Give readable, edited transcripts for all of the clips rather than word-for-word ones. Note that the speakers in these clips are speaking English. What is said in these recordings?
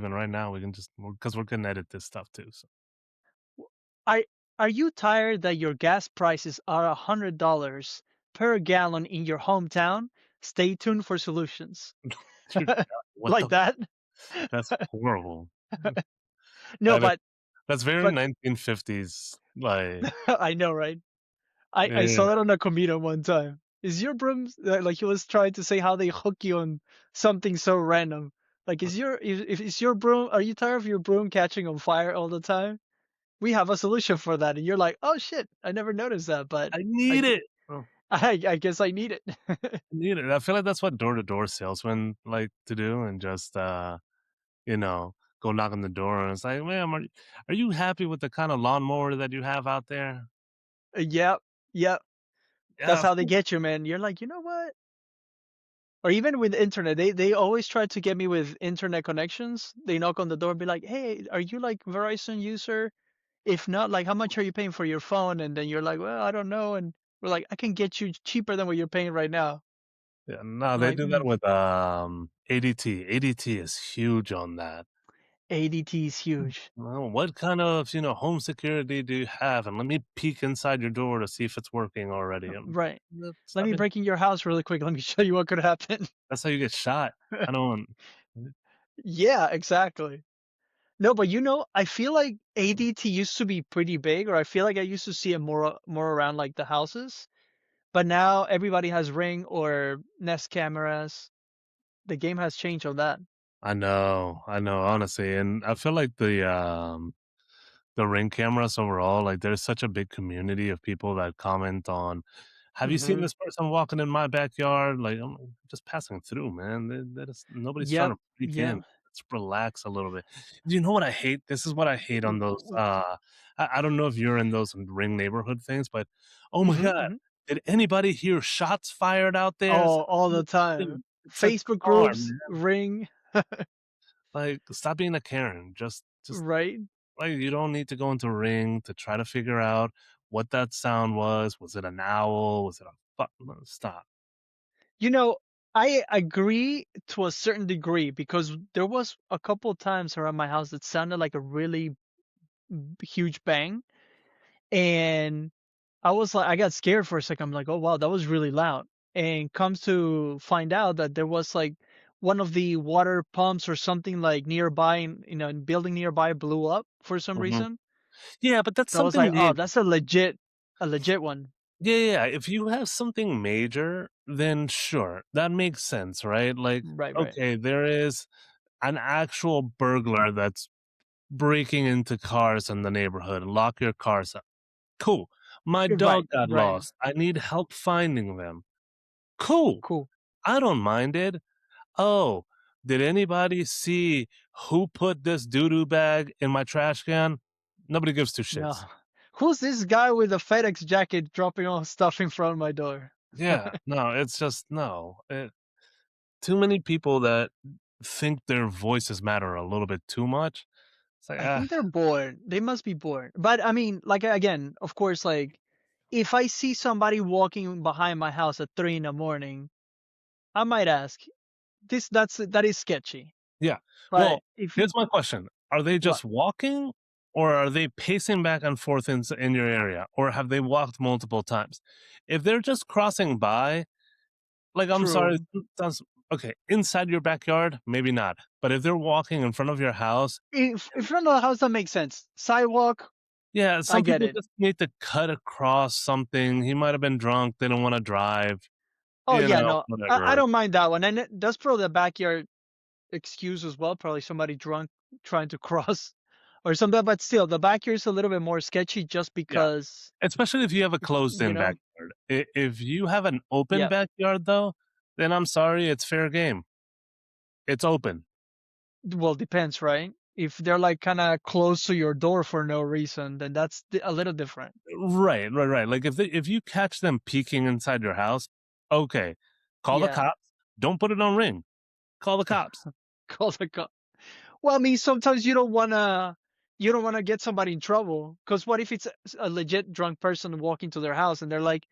even right now, we can just because we can edit this stuff too. So I are you tired that your gas prices are $100 per gallon in your hometown? Stay tuned for solutions. dude, what Like the? that? That's horrible. No, That is, but that's very but 1950s. Like, I know, right? I yeah, saw that on a comedian one time. Is your broom like he was trying to say how they hook you on something so random? Like, is your if is your broom? Are you tired of your broom catching on fire all the time? We have a solution for that, and you're like, oh shit, I never noticed that, but I I need gu- it. Oh, I guess I need it. I need it. I feel like that's what door to door salesmen like to do, and just you know, go knock on the door and it's like, ma'am, are you happy with the kind of lawnmower that you have out there? Yep, yep. That's Yeah, how they get you, man. You're like, you know what? Or even with internet, they always try to get me with internet connections. They knock on the door and be like, "Hey, are you like Verizon user? If not, like how much are you paying for your phone?" And then you're like, "Well, I don't know." And we're like, "I can get you cheaper than what you're paying right now." yeah. No, I'm they like, do that mm, with ADT. ADT is huge on that. ADT is huge. Well, what kind of, home security do you have? And let me peek inside your door to see if it's working already. Right. That's, Let I me mean, break in your house really quick. Let me show you what could happen. that's how you get shot. I don't. Yeah, exactly. No, but I feel like ADT used to be pretty big, or I feel like I used to see it more around like the houses. But now everybody has Ring or Nest cameras. The game has changed on that. I know, honestly, and I feel like the Ring cameras overall, like, there's such a big community of people that comment on, "Have you seen Mhm. this person walking in my backyard?" Like, I'm just passing through, man. That is nobody's trying Yep. to freak in. Yep. Let's relax a little bit. Do you know what I hate? This is what I hate on those, I don't know if you're in those Ring neighborhood things, but, oh my Mhm, god, mhm. did anybody hear shots fired out there? It's Oh, like, all the dude, time. it's a Facebook car, groups, man. Ring, Like, stop being a Karen. Just right? like, you don't need to go into Ring to try to figure out what that sound was. Was it an owl? Was it a stop. You know, I agree to a certain degree because there was a couple times around my house that sounded like a really huge bang, and I got scared for a second. I'm like, "Oh, wow, that was really loud." And comes to find out that there was like one of the water pumps or something like nearby, and building nearby blew up for some Mhm. reason. Yeah, but that's So I was something like, "Oh, major. that's a legit one." Yeah, yeah, yeah. If you have something major, then sure, that makes sense, right? Like, Right, right. okay, there is an actual burglar that's breaking into cars in the neighborhood. Lock your cars up. Cool. My dog Right, got right. lost. I need help finding them. Cool. Cool. I don't mind it. Oh, did anybody see who put this doo-doo bag in my trash can? Nobody gives two No. shits. Who's this guy with a FedEx jacket dropping off stuff in front of my door? Yeah, no, it's just no. Too many people that think their voices matter a little bit too much. It's like, I think they're bored. They must be bored. But I mean, like again, of course, like if I see somebody walking behind my house at 3 in the morning, I might ask. That is sketchy. yeah. But Well, if here's my question: are they what? just walking, or are they pacing back and forth in your area, or have they walked multiple times? If they're just crossing by, like, I'm sorry, True. sounds okay, inside your backyard, maybe not, but if they're walking in front of your house, If front of the house, that makes sense. Sidewalk, yeah, I some get people it. just need to cut across something. He might have been drunk, they don't wanna drive, Oh yeah, no, I whatever. don't mind that one. And that's probably a backyard excuse as well. Probably somebody drunk trying to cross or something. But still, the backyard is a little bit more sketchy just Yeah, because especially if you have a it's closed-in backyard. If you have an open yeah. backyard, though, then I'm sorry, it's fair game. It's open. Well, depends, right? If they're like kind of close to your door for no reason, then that's a little different. Right, right, right. Like, if you catch them peeking inside your house, okay, call the Yeah. cops. Don't put it on Ring. Call the cops. Call the cop. Well, I mean, sometimes you don't wanna get somebody in trouble. Cause what if it's a legit drunk person walking to their house and they're like,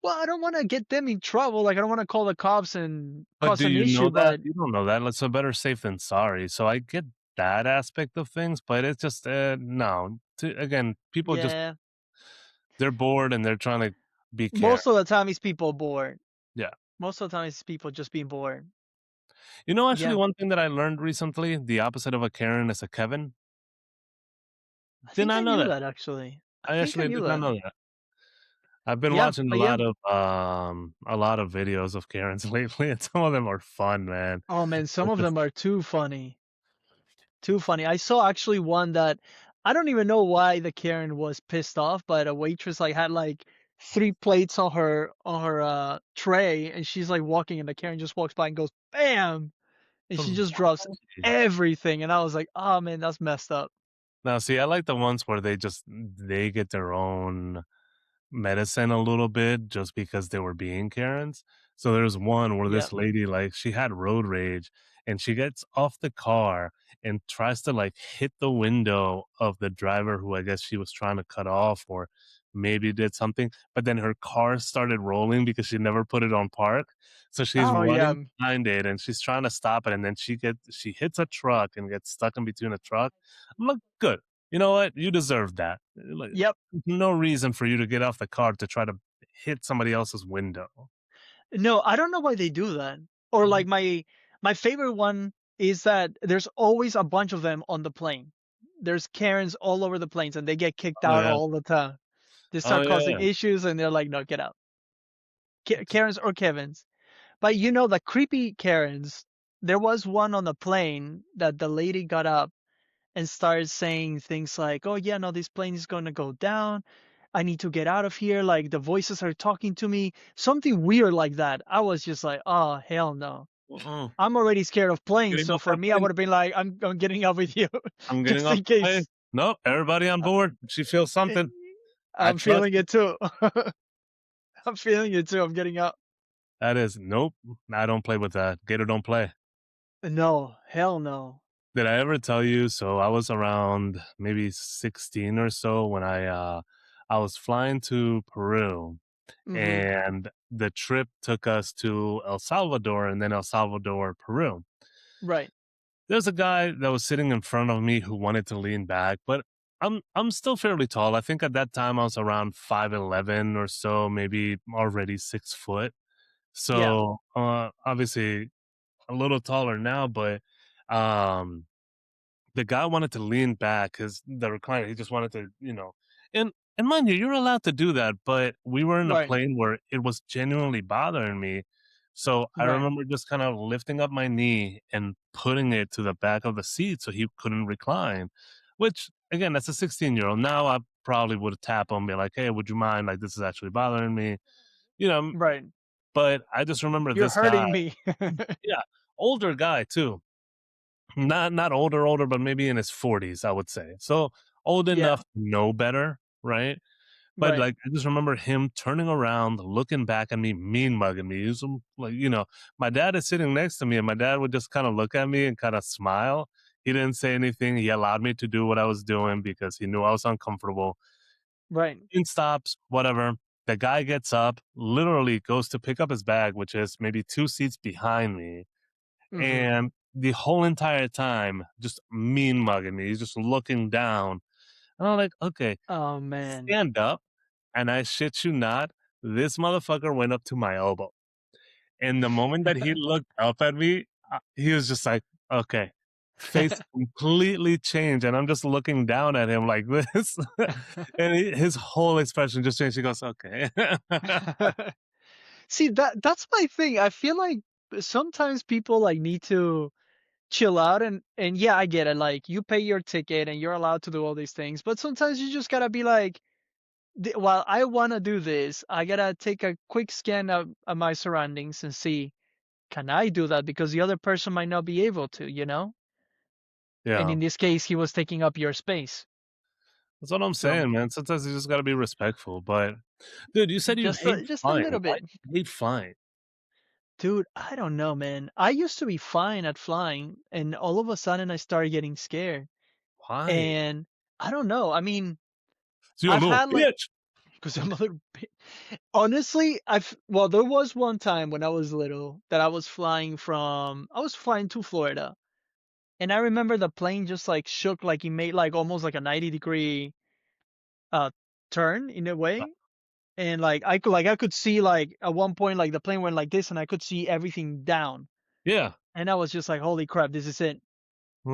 "Well, I don't wanna get them in trouble. Like, I don't wanna call the cops and But cause do an you know issue, that? but" You don't know that. So better safe than sorry. So I get that aspect of things, but it's just, no. Again, people just Yeah. they're bored and they're trying to be care. Most of the time it's people bored. Yeah. Most of the time it's people just being bored. Actually, Yeah. one thing that I learned recently, the opposite of a Karen is a Kevin. I Did think I not know knew that. that actually. I I think I actually knew did not that. know that. I've been Yeah, watching but yeah. a lot of videos of Karens lately, and some of them are fun, man. Oh man, some It's of just them are too funny. Too funny. I saw actually one that I don't even know why the Karen was pissed off, but a waitress like had like three plates on her tray and she's like walking and the Karen just walks by and goes bam and she just drops everything and I was like, "Oh man, that's messed up." now, see, I like the ones where they get their own medicine a little bit just because they were being Karens. So there's one where Yeah. this lady, like, she had road rage and she gets off the car and tries to like hit the window of the driver who I guess she was trying to cut off or maybe did something. But then her car started rolling because she never put it on park. So she's Oh yeah. running behind it and she's trying to stop it. And then she hits a truck and gets stuck in between a truck. I'm like, good. You know what? You deserve that. Like, Yep. no reason for you to get off the car to try to hit somebody else's window. No, I don't know why they do that. Or Mhm. like my favorite one is that there's always a bunch of them on the plane. There's Karens all over the planes and they get kicked Oh, out yeah. all the time. They Oh, start yeah, causing yeah. issues and they're like, "No, get out." Karens or Kevins. But you know the creepy Karens, there was one on the plane that the lady got up and started saying things like, "Oh yeah, no, this plane is gonna go down. I need to get out of here. Like the voices are talking to me." Something weird like that. I was just like, "Oh hell no." Mm-mm. I'm already scared of planes, Getting so off for that me, I plane. would have been like, I'm getting out with you, I'm getting just off in the plane. case. Nope, everybody on Uh, board. She feels eh, something. I I'm trust feeling you. it too. I'm feeling it too. I'm getting out. That is nope. I don't play with that. Gator don't play. No, hell no. Did I ever tell you? So I was around maybe 16 or so when I was flying to Peru Hmm. and the trip took us to El Salvador and then El Salvador, Peru. Right, There's a guy that was sitting in front of me who wanted to lean back, but I'm still fairly tall. I think at that time I was around 5'11" or so, maybe already 6 foot. yeah, So obviously a little taller now, but um the guy wanted to lean back because the recliner, he just wanted to, and and mind you, you're allowed to do that, but we were in a right, plane where it was genuinely bothering me. So I right, remember just kind of lifting up my knee and putting it to the back of the seat so he couldn't recline. Which again, that's a 16-year-old. Now I probably would tap him, be like, "Hey, would you mind? Like, this is actually bothering me." You know, right. but I just remember You're this guy, hurting me. yeah, older guy too, not older, but maybe in his 40s, I would say. So old Yeah, enough to know better, right? But right, like I just remember him turning around, looking back at me, mean mugging me. He's like, my dad is sitting next to me, and my dad would just kind of look at me and kind of smile. He didn't say anything. He allowed me to do what I was doing because he knew I was uncomfortable. right. Plane stops, whatever. The guy gets up, literally goes to pick up his bag, which is maybe 2 seats behind me, Hmm. and the whole entire time, just mean mugging me. He's just looking down. And I'm like, okay, Oh man. stand up. And I shit you not, this motherfucker went up to my elbow. And the moment that he looked up at me, he was just like, okay. Face completely changed. And I'm just looking down at him like this. And his whole expression just changed. He goes, okay. See, that's my thing. I feel like sometimes people like need to chill out and yeah, I get it. Like you pay your ticket and you're allowed to do all these things, but sometimes you just gotta be like, While I wanna do this, I gotta take a quick scan of my surroundings and see, can I do that? Because the other person might not be able to, you know? And Yeah. in this case, he was taking up your space. That's what I'm So saying, man. Sometimes you just got to be respectful. But, dude, you said you hate just a flying. little Why bit. do you hate flying? Dude, I don't know, man. I used to be fine at flying, and all of a sudden I started getting scared. Why? And I don't know. I mean, So you're a I've little had like bitch. because I'm a little bit honestly, well, there was one time when I was little that I was flying to Florida and I remember the plane just, like, shook, like, he made, like, almost like a 90-degree, uh, turn in a Uh, way, and, like, I could see, like, at one point, like, the plane went like this, and I could see everything down, yeah. and I was just like, "Holy crap, this is it."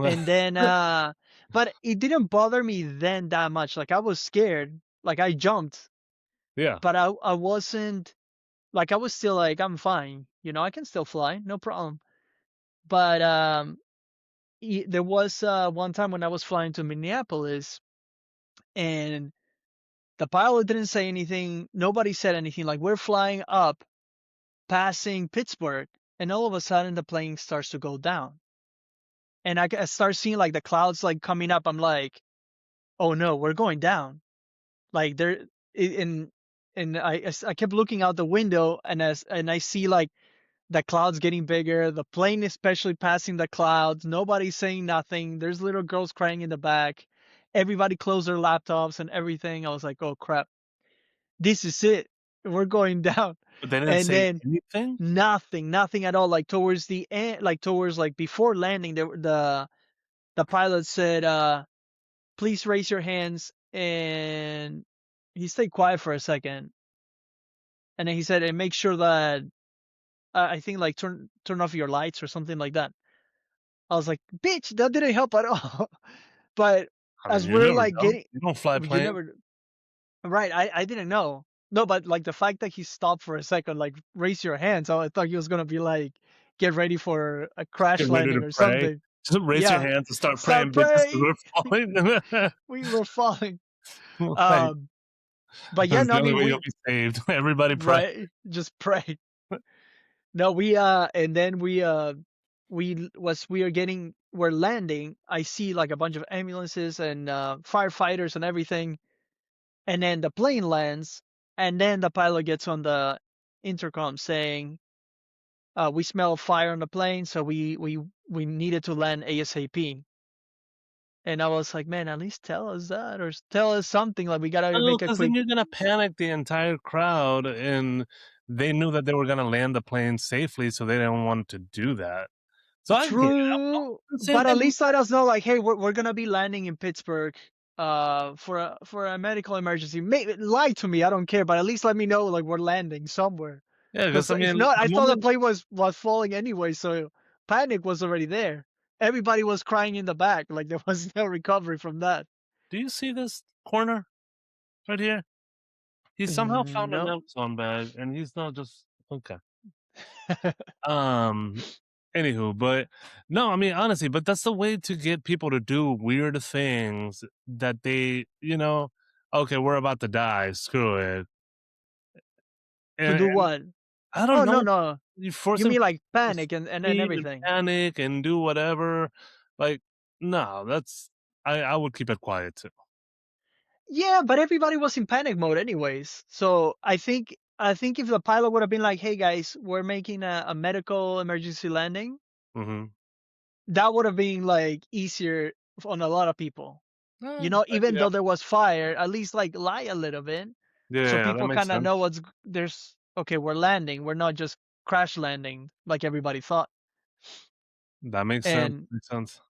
And then, but it didn't bother me then that much, like, I was scared, like, I jumped, Yeah. but I wasn't like, I was still like, "I'm fine, I can still fly, no problem." But, there was, one time when I was flying to Minneapolis, and the pilot didn't say anything, nobody said anything, like, we're flying up, passing Pittsburgh, and all of a sudden, the plane starts to go down, and I start seeing, like, the clouds, like, coming up, I'm like, "Oh, no, we're going down." Like, there I and I kept looking out the window, and I see, like, the clouds getting bigger, the plane especially passing the clouds, nobody's saying nothing, there's little girls crying in the back, everybody closed their laptops and everything. I was like, "Oh, crap. This is it. We're going down." But they didn't And say then anything? nothing at all, like, towards the end, like, before landing, the pilot said, "Please raise your hands," and he stayed quiet for a second, and then he said, "And make sure that," I think, like, "turn off your lights," or something like that. I was like, "Bitch, that didn't help at all." But I mean, as you we're, never like, know. getting You don't fly you planes. never right, I didn't know. No, but, like, the fact that he stopped for a second, like, "Raise your hands," I thought he was gonna be like, "Get ready for a Get crash ready to landing," or pray. something. Just raise your Yeah. hands and start "Start praying, bitches, 'cause praying." we're falling. We were falling. Like, Um, but yeah, that's no, the I only mean, way you'll we be saved. Everybody pray. right? Just pray. No, and then we're landing, I see, like, a bunch of ambulances and, firefighters and everything, and then the plane lands, and then the pilot gets on the intercom saying, "We smell fire on the plane, so we needed to land ASAP." And I was like, "Man, at least tell us that, or tell us something, like, we gotta Oh, make a because then quick." you're gonna panic the entire crowd, and they knew that they were gonna land the plane safely, so they didn't want to do that. So I get it. I'm True, the same but at thing. least let us know, like, "Hey, we're gonna be landing in Pittsburgh, for a medical emergency." Lie to me, I don't care, but at least let me know, like, we're landing somewhere. Yeah, because Because I if mean, not, the I thought the moment plane was falling anyway, so panic was already there. Everybody was crying in the back, like, there was no recovery from that. do you see this corner right here? He somehow found an No. Amazon bag, and he's not just okay. Um, Anywho, but no, I mean, honestly, but that's the way to get people to do weird things that okay, we're about to die, screw it. To do And what? I don't Oh, no, know, no. you You forcing mean, people like, to panic and scream and everything? panic and do whatever. Like, no, I would keep it quiet too. Yeah, but everybody was in panic mode anyways. So I think if the pilot would have been like, "Hey guys, we're making a medical emergency landing," Mhm. that would have been, like, easier on a lot of people. Even Yeah. though there was fire, at least, like, lie a little bit, Yeah, so yeah, that people makes kind of know sense. there's okay, we're landing. We're not just crash landing like everybody thought. That makes sense, And makes sense.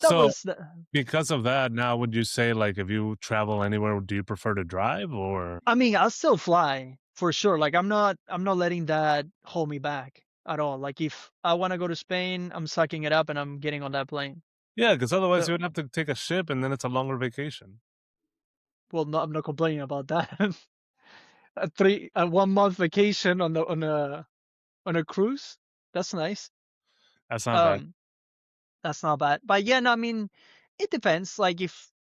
that So, was the because of that, now would you say, like, if you travel anywhere, do you prefer to drive or I mean, I'll still fly for sure. Like, I'm not letting that hold me back at all. Like, if I want to go to Spain, I'm sucking it up and I'm getting on that plane. yeah, because otherwise you So, would have to take a ship, and then it's a longer vacation. well, no, I'm not complaining about that. A 1 month vacation on a cruise. That's nice. That's not bad. Um, that's not bad. But yeah, no, I mean, it depends. Like, if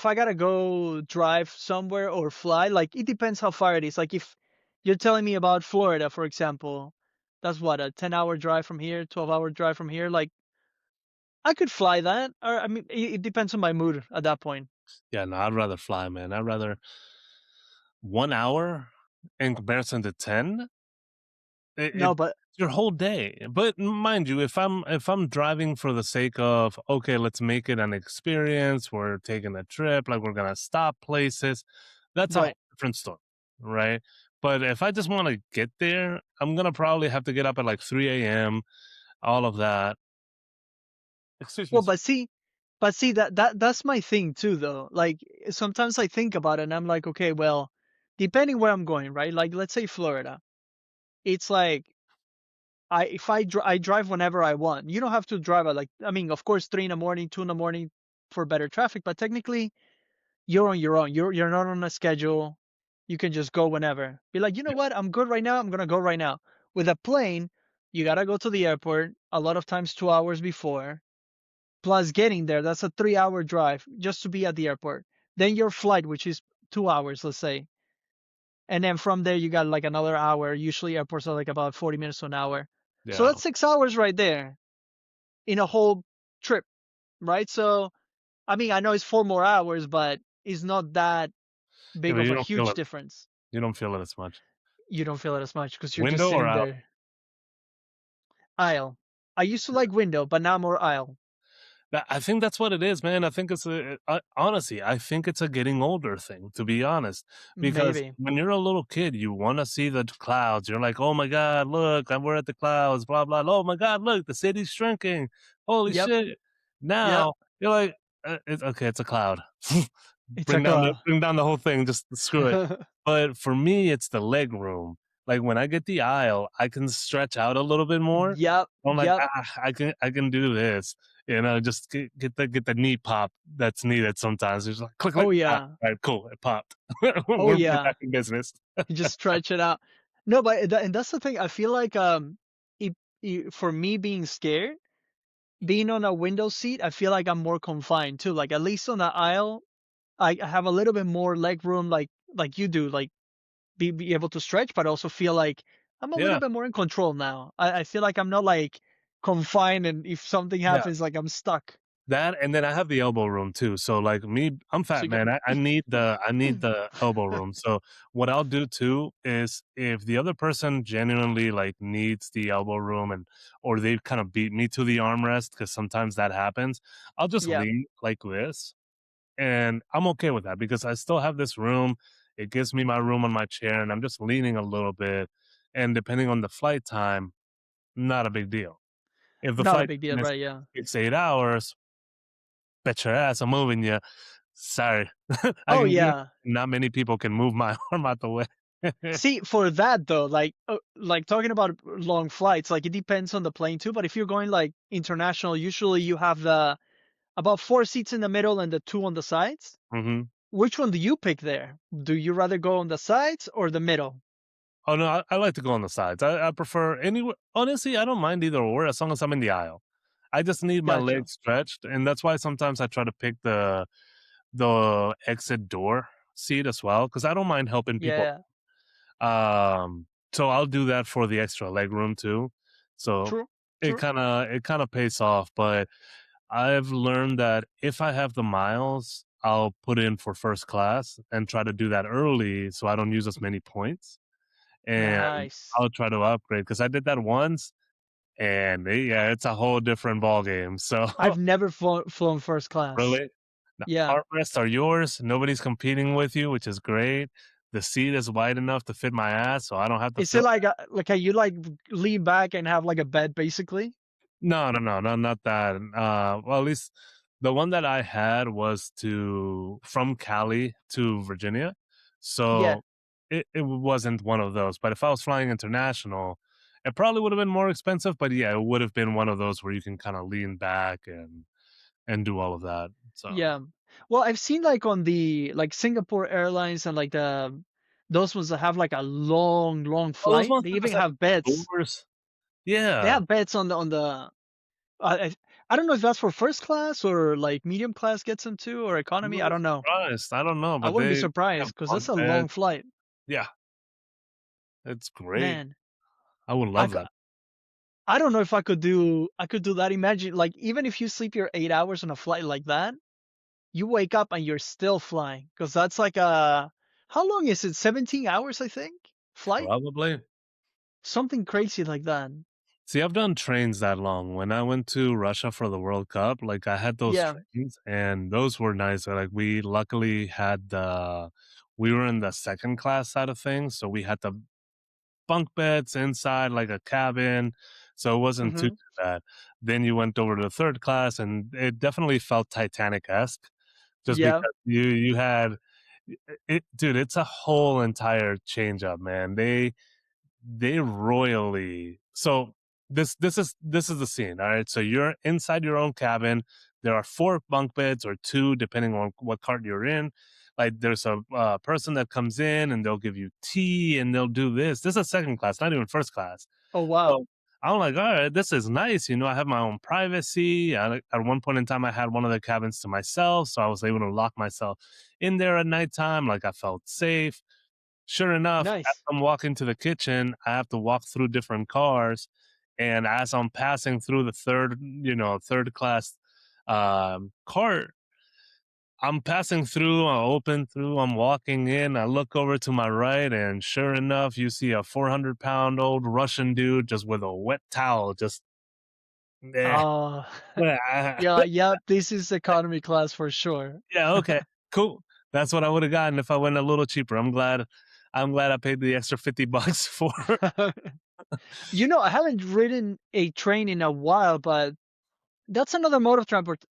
I gotta go drive somewhere or fly, like, it depends how far it is. Like, if you're telling me about Florida, for example, that's what, a 10-hour drive from here, 12-hour drive from here. Like, I could fly that, or I mean, it depends on my mood at that point. Yeah, no, I'd rather fly, man. I'd rather 1 hour in comparison to 10. It No, but it's your whole day. But mind you, if I'm driving for the sake of, "Okay, let's make it an experience, we're taking a trip, like, we're gonna stop places," that's a whole right. different story, right? But if I just wanna get there, I'm gonna probably have to get up at, like, 3 AM, all of that. Excuse me. Well, but see that's my thing too, though. Like sometimes I think about it, and I'm like, okay, well, depending where I'm going, right? Like let's say Florida, it's like I drive whenever I want. You don't have to drive at like I mean, of course, 3 in the morning, 2 in the morning for better traffic, but technically you're on your own. You're not on a schedule. You can just go whenever. Be like, you know Yeah, what? I'm good right now. I'm gonna go right now. With a plane, you gotta go to the airport a lot of times 2 hours before. Plus getting there, that's a 3 hour drive just to be at the airport. Then your flight, which is 2 hours, let's say. And then from there you got like another hour. Usually airports are like about 40 minutes to an hour. So yeah. that's 6 hours right there in a whole trip, right? So I mean I know it's 4 more hours, but it's not that Yeah, big but of you a don't feel huge it. difference. You don't feel it as much. You don't feel it as much because you're just Window or sitting out? there. Aisle. I used to like window, but now more aisle. I think that's what it is, man. I think it's honestly, I think it's a getting older thing, to be honest. Because Maybe. when you're a little kid, you want to see the clouds. You're like, oh my God, look, we're at the clouds, blah, blah. Oh my God, look, the city's shrinking. Holy Yep. shit. Yep. Now you're like, okay, it's a cloud. It's a cloud. Bring down the whole thing. Just screw it. But for me, it's the leg room. Like when I get the aisle, I can stretch out a little bit more. Yep. I'm like, Yep. I can do this. Just get the knee pop that's needed sometimes. It's like click, click. Oh Ah, yeah. all right, cool. It popped. Oh We're yeah. back in business. You just stretch it out. No, but and that's the thing. I feel like for me being scared, being on a window seat, I feel like I'm more confined too. Like at least on the aisle, I have a little bit more leg room, like you do, like be able to stretch, but also feel like I'm a little Yeah, bit more in control now. I feel like I'm not like confined, and if something yeah. happens, like I'm stuck. That and then I have the elbow room too. So like me, I'm So fat you got man. I need the elbow room. So what I'll do too is if the other person genuinely like needs the elbow room and or they kind of beat me to the armrest because sometimes that happens, I'll just yeah, lean like this and I'm okay with that because I still have this room. It gives me my room on my chair and I'm just leaning a little bit. And depending on the flight time, not a big deal. If the not a flight big deal, time is right? Yeah. it's 8 hours, bet your ass I'm moving you. Sorry. I Oh can get yeah. not many people can move my arm out the way. See, for that though, like talking about long flights, like it depends on the plane too. But if you're going like international, usually you have the about 4 seats in the middle and the two on the sides. Mhm. Which one do you pick there? Do you rather go on the sides or the middle? Oh, no, I like to go on the sides. I prefer anywhere honestly, I don't mind either or as long as I'm in the aisle. I just need my Gotcha. legs stretched, and that's why sometimes I try to pick the exit door seat as well because I don't mind helping people. Yeah. So I'll do that for the extra leg room too. So True. True. it kinda pays off, but I've learned that if I have the miles, I'll put in for first class and try to do that early so I don't use as many points, and Nice. I'll try to upgrade because I did that once, and yeah, it's a whole different ballgame. So I've never flown first class. really, the Yeah. armrests are yours. Nobody's competing with you, which is great. The seat is wide enough to fit my ass, so I don't have to Is it feel like a you like lean back and have like a bed basically? no, not that. Well, at least the one that I had was to from Cali to Virginia, Yeah. so it wasn't one of those. But if I was flying international, it probably would have been more expensive. But yeah, it would have been one of those where you can kind of lean back and do all of that. So Yeah. Well, I've seen like on the like Singapore Airlines and like the those ones that have like a long, long oh, those flight. ones They with the even second have beds. floors, They yeah. have beds on the. I don't know if that's for first class or like medium class gets them too or I'm a economy. I little don't know. surprised. I don't know, I but wouldn't be they surprised have because bunk that's a long beds. flight. Yeah, it's great. Man, I would I love c- that. I don't know if I could do that. Imagine like even if you sleep your 8 hours on a flight like that, you wake up and you're still flying because that's like a how long is it? 17 hours, I think. Flight, Probably. something crazy like that. See, I've done trains that long. When I went to Russia for the World Cup, like I had those Yeah, trains and those were nice. Like we luckily had we were in the second class side of things, so we had the bunk beds inside like a cabin. so it wasn't too Mhm. too bad. Then you went over to the 3rd class, and it definitely felt Titanic-esque, just Yeah. because you had it dude, it's a whole entire change up, man. They royally so this is the scene, all right? So you're inside your own cabin. There are 4 bunk beds or 2 depending on what cart you're in. Like, there's a, person that comes in, and they'll give you tea, and they'll do this. This is 2nd class, not even 1st class. Oh, wow. So, I'm like, "Alright, this is nice," I have my own privacy. At one point in time, I had one of the cabins to myself, so I was able to lock myself in there at nighttime, like, I felt safe. Sure enough, as Nice. I'm walking to the kitchen, I have to walk through different cars, and as I'm passing through the 3rd class, cart, I'm passing through, I open through, I'm walking in, I look over to my right, and sure enough, you see a 400-pound old Russian dude just with a wet towel, just eh, Oh, yeah, yeah, yep, this is economy class for sure. yeah, okay, cool. That's what I would've gotten if I went a little cheaper. I'm glad I paid the extra $50 for I haven't ridden a train in a while, but that's another mode of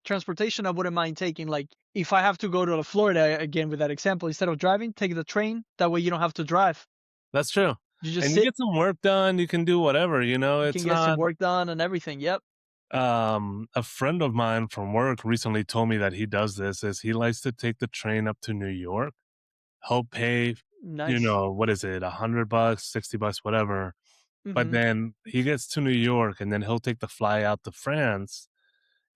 transportation I wouldn't mind taking. Like, if I have to go to Florida again with that example, instead of driving, take the train. That way you don't have to drive. That's true. You just And you sit, get some work done, you can do whatever, you can it's get some not work done and everything. Yep. a friend of mine from work recently told me that he does this, is he likes to take the train up to New York. He'll pay, Nice. what is it, $100, $60, whatever. But Mhm. then he gets to New York, and then he'll take the fly out to France,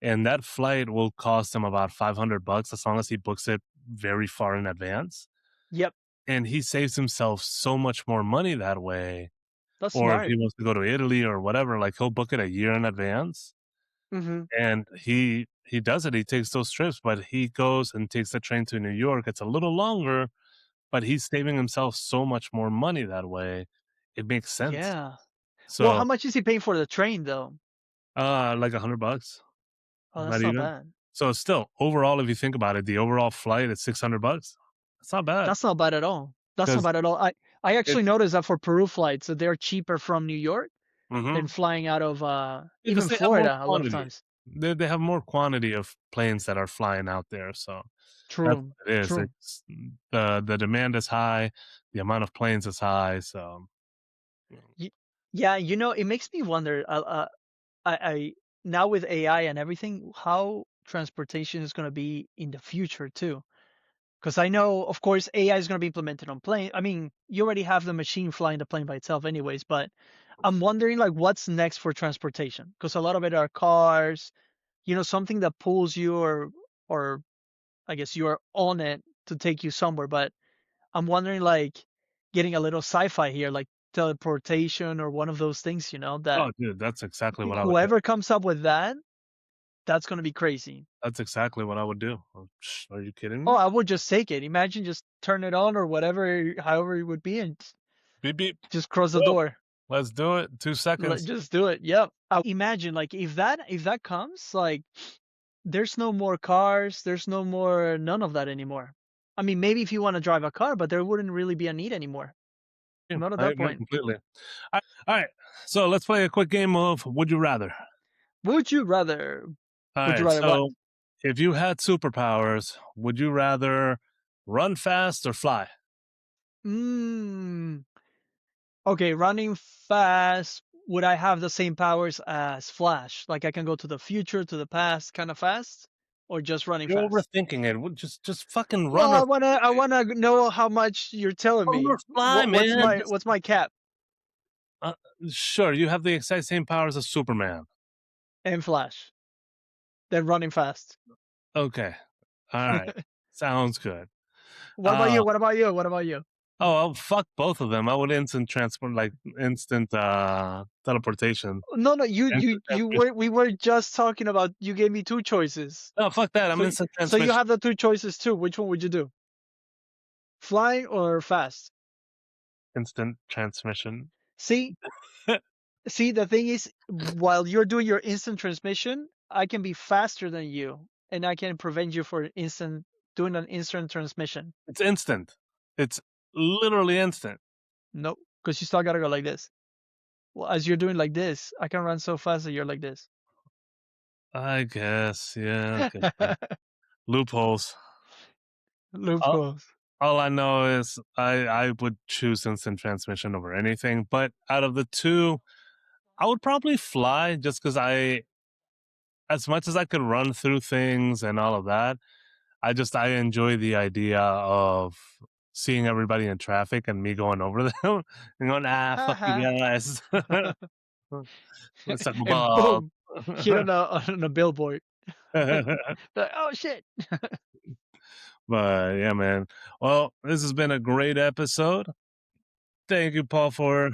and that flight will cost him about $500 as long as he books it very far in advance. Yep. And he saves himself so much more money that way. That's Or if smart. he wants to go to Italy or whatever, like, he'll book it a year in advance, Mhm. and he does it, he takes those trips, but he goes and takes the train to New York. It's a little longer, but he's saving himself so much more money that way. It makes sense. Yeah. Well, how So, much is he paying for the train though? like $100, Oh, not that's not even. bad. So still, overall, if you think about it, the overall flight is $600. That's not bad That's not bad at all. That's not because bad at all. I actually it's noticed that for Peru flights, that they're cheaper from New York than mhm, flying out of because even they have more Florida a lot of quantity. times. They have more quantity of planes that are flying out there, so that's True. what it is. True. It's the demand is high, the amount of planes is high, so Y- Yeah, it makes me wonder. I now with AI and everything, how transportation is going to be in the future too. Because I know, of course, AI is going to be implemented on plane. I mean, you already have the machine flying the plane by itself, anyways. But I'm wondering, like, what's next for transportation? Because a lot of it are cars, something that pulls you, or I guess you're on it to take you somewhere. But I'm wondering, like, getting a little sci-fi here, like teleportation or one of those things, that oh, dude, that's exactly what I would do. whoever comes up with that, that's going to be crazy. That's exactly what I would do. Are you kidding Oh, me? I would just take it. Imagine just turn it on or whatever, however it would be, and Beep, beep. just cross the Go. door. Let's do it. 2 seconds. Just do it. Yep. I imagine, like, if that comes, like, there's no more cars, there's no more none of that anymore. I mean, maybe if you want to drive a car, but there wouldn't really be a need anymore. Yeah, Not at I that agree point. completely. Alright, so let's play a quick game of Would You Rather. Would you rather? Would you Alright, rather what? so if you had superpowers, would you rather run fast or fly? Mm. Okay, running fast. Would I have the same powers as Flash? Like I can go to the future, to the past, kind of fast, or just running You're fast? overthinking it. Just fucking Well, run I or wanna I wanna know how much you're telling run or me. fly, What's man. my Just what's my cap uh, sure, you have the exact same powers as Superman. and Flash? Then running fast. Okay. Alright. Sounds good. What about Uh, you? What about you? What about you? I'll fuck both of them. I would instant transport, like, instant, teleportation, No, no, you instant you you transmission. were we were just talking about you gave me two choices. No, fuck that, I'm So instant so you transmission. have the two choices too. Which one would you do? Flying or fast? Instant transmission. See, See, the thing is, while you're doing your instant transmission, I can be faster than you, and I can prevent you for instant doing an instant transmission. It's instant. It's literally instant. Nope, because you still gotta go like this. Well, as you're doing like this, I can run so fast that you're like this. I guess, yeah, I guess so. Loopholes. All, Loopholes. all I know is I would choose instant transmission over anything, but out of the two, I would probably fly just because as much as I could run through things and all of that, I enjoy the idea of seeing everybody in traffic and me going over them and going, ah, fuck you Haha. guys. Let's talk And about. boom, hit on a billboard. Like, oh shit. But yeah, man. Well, this has been a great episode. Thank you, Paul, for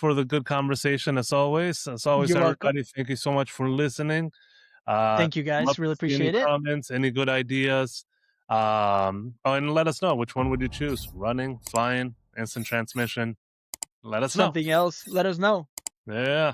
the good conversation as always. As always, You're welcome. everybody, thank you so much for listening. Thank you Love guys. Really to see any appreciate it. comments, any good ideas. Oh, and let us know, which one would you choose? Running, flying, instant transmission? Let us know. Something else, let us know. Yeah.